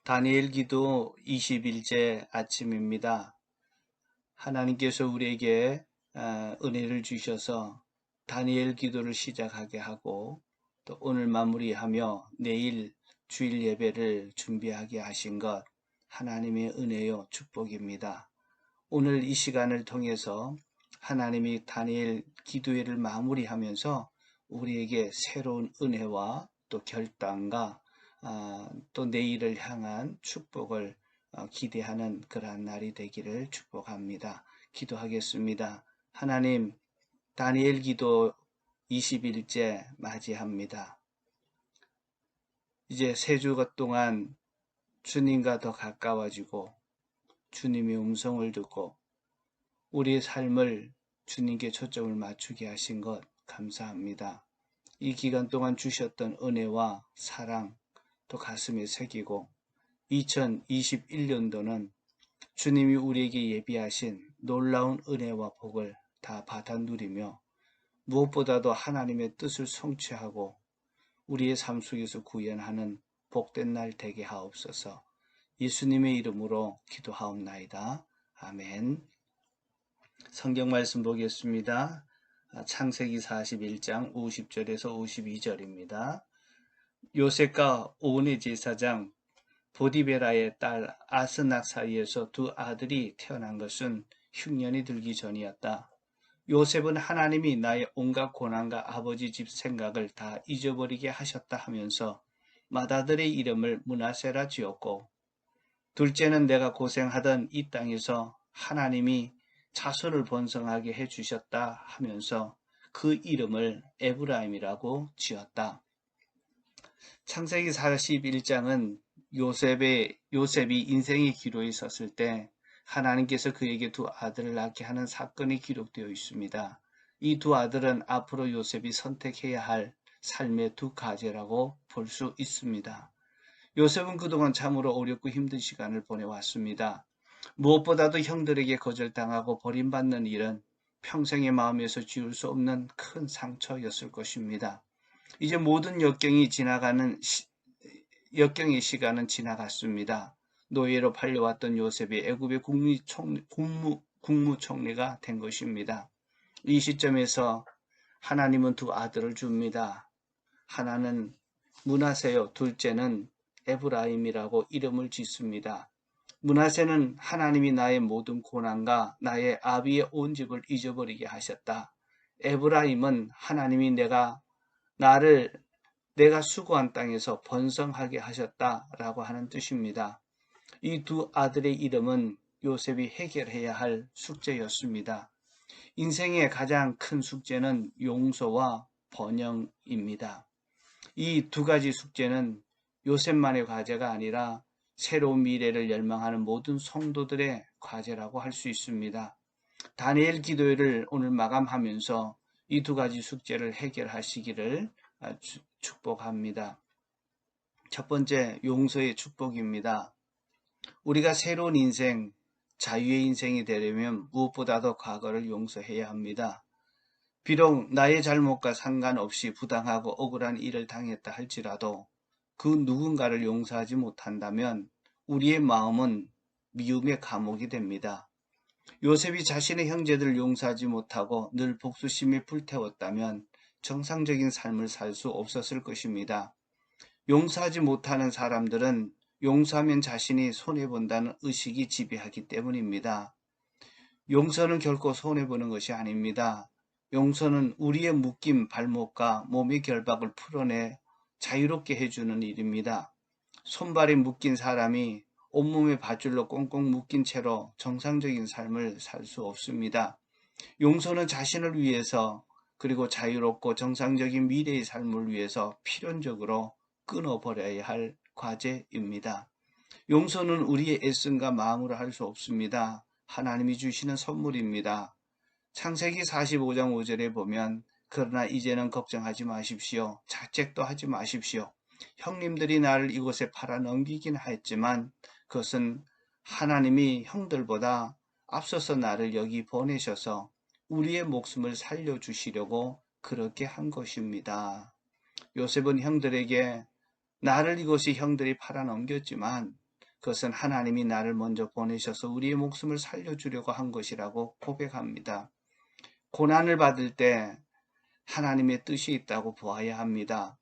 다니엘 기도 20일째 아침입니다. 하나님께서 우리에게 은혜를 주셔서 다니엘 기도를 시작하게 하고 또 오늘 마무리하며 내일 주일 예배를 준비하게 하신 것 하나님의 은혜요 축복입니다. 오늘 이 시간을 통해서 하나님이 다니엘 기도회를 마무리하면서 우리에게 새로운 은혜와 또 결단과 또 내일을 향한 축복을 기대하는 그러한 날이 되기를 축복합니다. 기도하겠습니다. 하나님, 다니엘 기도 20일째 맞이합니다. 이제 세 주간 동안 주님과 더 가까워지고 주님의 음성을 듣고 우리의 삶을 주님께 초점을 맞추게 하신 것 감사합니다. 이 기간 동안 주셨던 은혜와 사랑 또 가슴에 새기고 2021년도는 주님이 우리에게 예비하신 놀라운 은혜와 복을 다 받아 누리며 무엇보다도 하나님의 뜻을 성취하고 우리의 삶 속에서 구현하는 복된 날 되게 하옵소서. 예수님의 이름으로 기도하옵나이다. 아멘. 성경 말씀 보겠습니다. 창세기 41장 50절에서 52절입니다. 요셉과 온의 제사장 보디베라의 딸 아스낙 사이에서 두 아들이 태어난 것은 흉년이 들기 전이었다. 요셉은 하나님이 나의 온갖 고난과 아버지 집 생각을 다 잊어버리게 하셨다 하면서 맏아들의 이름을 므낫세라 지었고, 둘째는 내가 고생하던 이 땅에서 하나님이 자손을 번성하게 해주셨다 하면서 그 이름을 에브라임이라고 지었다. 창세기 41장은 요셉이 인생의 기로에 섰을 때 하나님께서 그에게 두 아들을 낳게 하는 사건이 기록되어 있습니다. 이 두 아들은 앞으로 요셉이 선택해야 할 삶의 두 과제라고 볼 수 있습니다. 요셉은 그동안 참으로 어렵고 힘든 시간을 보내왔습니다. 무엇보다도 형들에게 거절당하고 버림받는 일은 평생의 마음에서 지울 수 없는 큰 상처였을 것입니다. 이제 모든 역경의 시간은 지나갔습니다. 노예로 팔려왔던 요셉이 애굽의 국무총리가 된 것입니다. 이 시점에서 하나님은 두 아들을 줍니다. 하나는 므낫세요, 둘째는 에브라임이라고 이름을 짓습니다. 므낫세는 하나님이 나의 모든 고난과 나의 아비의 온 집을 잊어버리게 하셨다. 에브라임은 하나님이 내가 수고한 땅에서 번성하게 하셨다라고 하는 뜻입니다. 이 두 아들의 이름은 요셉이 해결해야 할 숙제였습니다. 인생의 가장 큰 숙제는 용서와 번영입니다. 이 두 가지 숙제는 요셉만의 과제가 아니라 새로운 미래를 열망하는 모든 성도들의 과제라고 할 수 있습니다. 다니엘 기도회를 오늘 마감하면서 이 두 가지 숙제를 해결하시기를 축복합니다. 첫 번째, 용서의 축복입니다. 우리가 새로운 인생, 자유의 인생이 되려면 무엇보다도 과거를 용서해야 합니다. 비록 나의 잘못과 상관없이 부당하고 억울한 일을 당했다 할지라도 그 누군가를 용서하지 못한다면 우리의 마음은 미움의 감옥이 됩니다. 요셉이 자신의 형제들을 용서하지 못하고 늘 복수심에 불태웠다면 정상적인 삶을 살 수 없었을 것입니다. 용서하지 못하는 사람들은 용서하면 자신이 손해본다는 의식이 지배하기 때문입니다. 용서는 결코 손해보는 것이 아닙니다. 용서는 우리의 묶인 발목과 몸의 결박을 풀어내 자유롭게 해주는 일입니다. 손발이 묶인 사람이 온몸에 밧줄로 꽁꽁 묶인 채로 정상적인 삶을 살 수 없습니다. 용서는 자신을 위해서 그리고 자유롭고 정상적인 미래의 삶을 위해서 필연적으로 끊어버려야 할 과제입니다. 용서는 우리의 애씀과 마음으로 할 수 없습니다. 하나님이 주시는 선물입니다. 창세기 45장 5절에 보면 그러나 이제는 걱정하지 마십시오. 자책도 하지 마십시오. 형님들이 나를 이곳에 팔아 넘기긴 했지만 그것은 하나님이 형들보다 앞서서 나를 여기 보내셔서 우리의 목숨을 살려주시려고 그렇게 한 것입니다. 요셉은 형들에게 나를 이곳에 형들이 팔아 넘겼지만 그것은 하나님이 나를 먼저 보내셔서 우리의 목숨을 살려주려고 한 것이라고 고백합니다. 고난을 받을 때 하나님의 뜻이 있다고 보아야 합니다.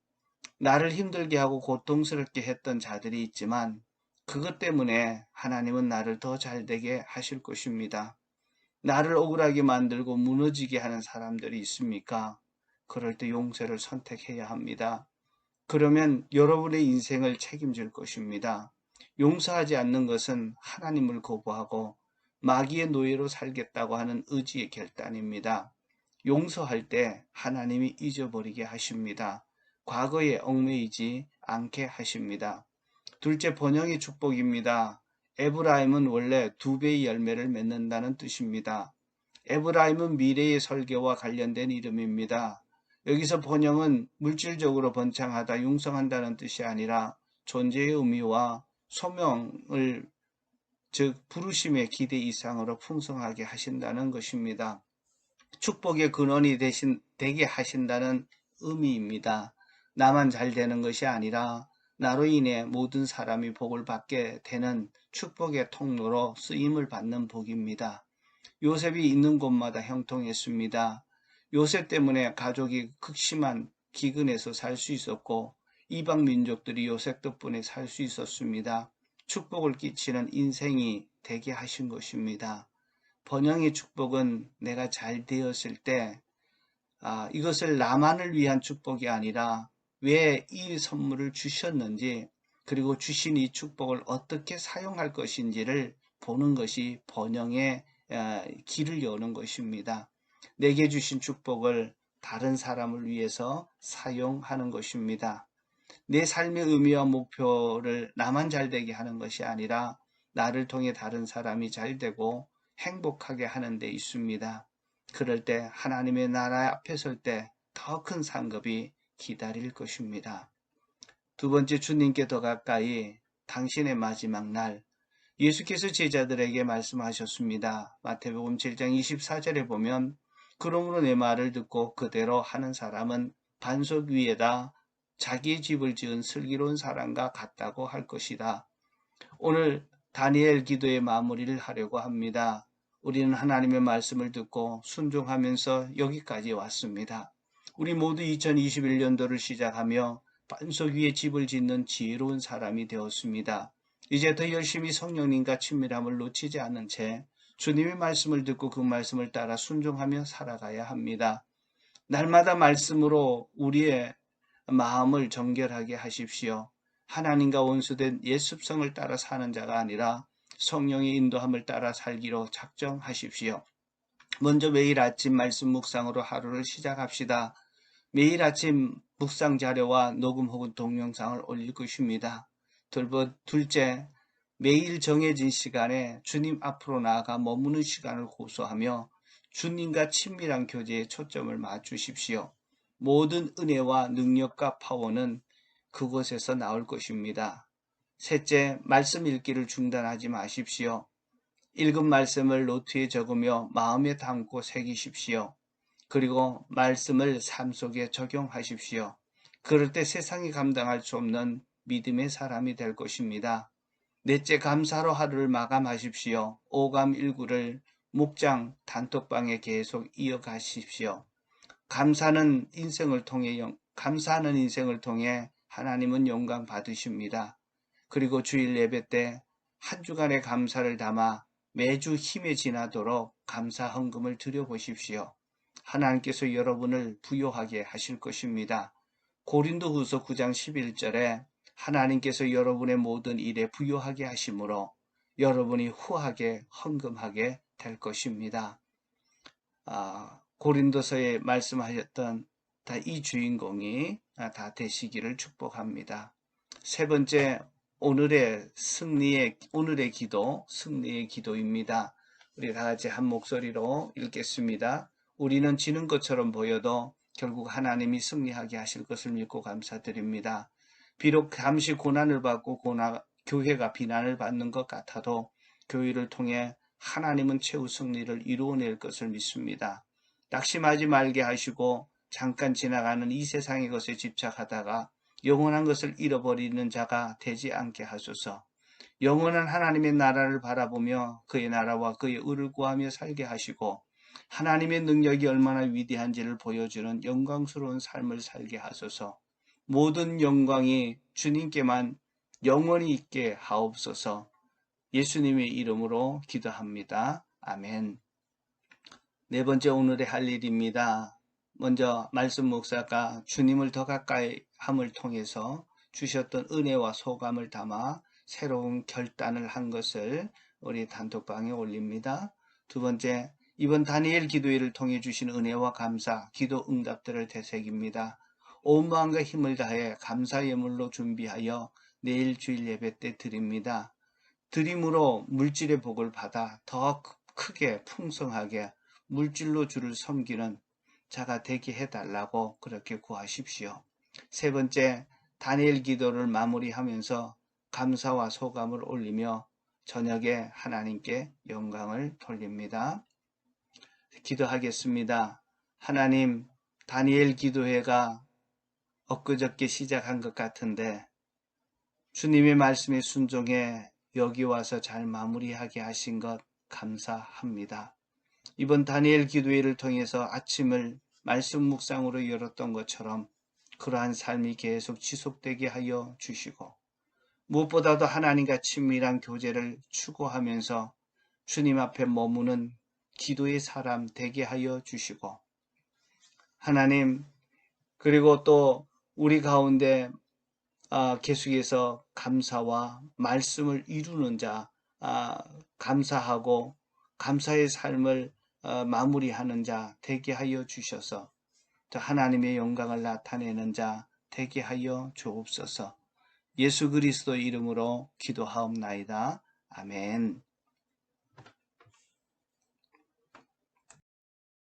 나를 힘들게 하고 고통스럽게 했던 자들이 있지만 그것 때문에 하나님은 나를 더 잘되게 하실 것입니다. 나를 억울하게 만들고 무너지게 하는 사람들이 있습니까? 그럴 때 용서를 선택해야 합니다. 그러면 여러분의 인생을 책임질 것입니다. 용서하지 않는 것은 하나님을 거부하고 마귀의 노예로 살겠다고 하는 의지의 결단입니다. 용서할 때 하나님이 잊어버리게 하십니다. 과거에 얽매이지 않게 하십니다. 둘째, 번영의 축복입니다. 에브라임은 원래 2배의 열매를 맺는다는 뜻입니다. 에브라임은 미래의 설계와 관련된 이름입니다. 여기서 번영은 물질적으로 번창하다, 융성한다는 뜻이 아니라 존재의 의미와 소명을, 즉 부르심의 기대 이상으로 풍성하게 하신다는 것입니다. 축복의 근원이 되게 하신다는 의미입니다. 나만 잘 되는 것이 아니라 나로 인해 모든 사람이 복을 받게 되는 축복의 통로로 쓰임을 받는 복입니다. 요셉이 있는 곳마다 형통했습니다. 요셉 때문에 가족이 극심한 기근에서 살 수 있었고 이방 민족들이 요셉 덕분에 살 수 있었습니다. 축복을 끼치는 인생이 되게 하신 것입니다. 번영의 축복은 내가 잘 되었을 때 이것을 나만을 위한 축복이 아니라 왜 이 선물을 주셨는지, 그리고 주신 이 축복을 어떻게 사용할 것인지를 보는 것이 번영의 길을 여는 것입니다. 내게 주신 축복을 다른 사람을 위해서 사용하는 것입니다. 내 삶의 의미와 목표를 나만 잘되게 하는 것이 아니라 나를 통해 다른 사람이 잘되고 행복하게 하는 데 있습니다. 그럴 때 하나님의 나라 앞에 설 때 더 큰 상급이 기다릴 것입니다. 두 번째, 주님께 더 가까이, 당신의 마지막 날. 예수께서 제자들에게 말씀하셨습니다. 마태복음 7장 24절에 보면 그러므로 내 말을 듣고 그대로 하는 사람은 반석 위에다 자기의 집을 지은 슬기로운 사람과 같다고 할 것이다. 오늘 다니엘 기도의 마무리를 하려고 합니다. 우리는 하나님의 말씀을 듣고 순종하면서 여기까지 왔습니다. 우리 모두 2021년도를 시작하며 반석 위에 집을 짓는 지혜로운 사람이 되었습니다. 이제 더 열심히 성령님과 친밀함을 놓치지 않는 채 주님의 말씀을 듣고 그 말씀을 따라 순종하며 살아가야 합니다. 날마다 말씀으로 우리의 마음을 정결하게 하십시오. 하나님과 원수된 옛 습성을 따라 사는 자가 아니라 성령의 인도함을 따라 살기로 작정하십시오. 먼저 매일 아침 말씀 묵상으로 하루를 시작합시다. 매일 아침 묵상 자료와 녹음 혹은 동영상을 올릴 것입니다. 둘째, 매일 정해진 시간에 주님 앞으로 나아가 머무는 시간을 고수하며 주님과 친밀한 교제에 초점을 맞추십시오. 모든 은혜와 능력과 파워는 그곳에서 나올 것입니다. 셋째, 말씀 읽기를 중단하지 마십시오. 읽은 말씀을 노트에 적으며 마음에 담고 새기십시오. 그리고 말씀을 삶 속에 적용하십시오. 그럴 때 세상이 감당할 수 없는 믿음의 사람이 될 것입니다. 넷째, 감사로 하루를 마감하십시오. 오감 일구를 묵장 단톡방에 계속 이어가십시오. 감사하는 인생을 통해 하나님은 영광 받으십니다. 그리고 주일 예배 때 한 주간의 감사를 담아 매주 힘에 지나도록 감사 헌금을 드려보십시오. 하나님께서 여러분을 부요하게 하실 것입니다. 고린도후서 9장 11절에 하나님께서 여러분의 모든 일에 부요하게 하심으로 여러분이 후하게 헌금하게 될 것입니다. 고린도서에 말씀하셨던 이 주인공이 다 되시기를 축복합니다. 세 번째, 오늘의 기도, 승리의 기도입니다. 우리 다 같이 한 목소리로 읽겠습니다. 우리는 지는 것처럼 보여도 결국 하나님이 승리하게 하실 것을 믿고 감사드립니다. 비록 잠시 고난을 받고 교회가 비난을 받는 것 같아도 교회를 통해 하나님은 최후 승리를 이루어낼 것을 믿습니다. 낙심하지 말게 하시고 잠깐 지나가는 이 세상의 것에 집착하다가 영원한 것을 잃어버리는 자가 되지 않게 하소서. 영원한 하나님의 나라를 바라보며 그의 나라와 그의 의를 구하며 살게 하시고 하나님의 능력이 얼마나 위대한지를 보여주는 영광스러운 삶을 살게 하소서. 모든 영광이 주님께만 영원히 있게 하옵소서. 예수님의 이름으로 기도합니다. 아멘. 네 번째 오늘의 할 일입니다. 먼저 말씀 목사가 주님을 더 가까이 함을 통해서 주셨던 은혜와 소감을 담아 새로운 결단을 한 것을 우리 단톡방에 올립니다. 두 번째, 이번 다니엘 기도회를 통해 주신 은혜와 감사, 기도 응답들을 되새깁니다. 온 마음과 힘을 다해 감사 예물로 준비하여 내일 주일 예배 때 드립니다. 드림으로 물질의 복을 받아 더 크게 풍성하게 물질로 주를 섬기는 자가 되게 해달라고 그렇게 구하십시오. 세 번째, 다니엘 기도를 마무리하면서 감사와 소감을 올리며 저녁에 하나님께 영광을 돌립니다. 기도하겠습니다. 하나님, 다니엘 기도회가 엊그저께 시작한 것 같은데 주님의 말씀에 순종해 여기 와서 잘 마무리하게 하신 것 감사합니다. 이번 다니엘 기도회를 통해서 아침을 말씀 묵상으로 열었던 것처럼 그러한 삶이 계속 지속되게 하여 주시고 무엇보다도 하나님과 친밀한 교제를 추구하면서 주님 앞에 머무는 기도의 사람 되게 하여 주시고 하나님 그리고 또 우리 가운데 계속해서 감사와 말씀을 이루는 자 감사하고 감사의 삶을 마무리하는 자 되게 하여 주셔서 또 하나님의 영광을 나타내는 자 되게 하여 주옵소서. 예수 그리스도 이름으로 기도하옵나이다. 아멘.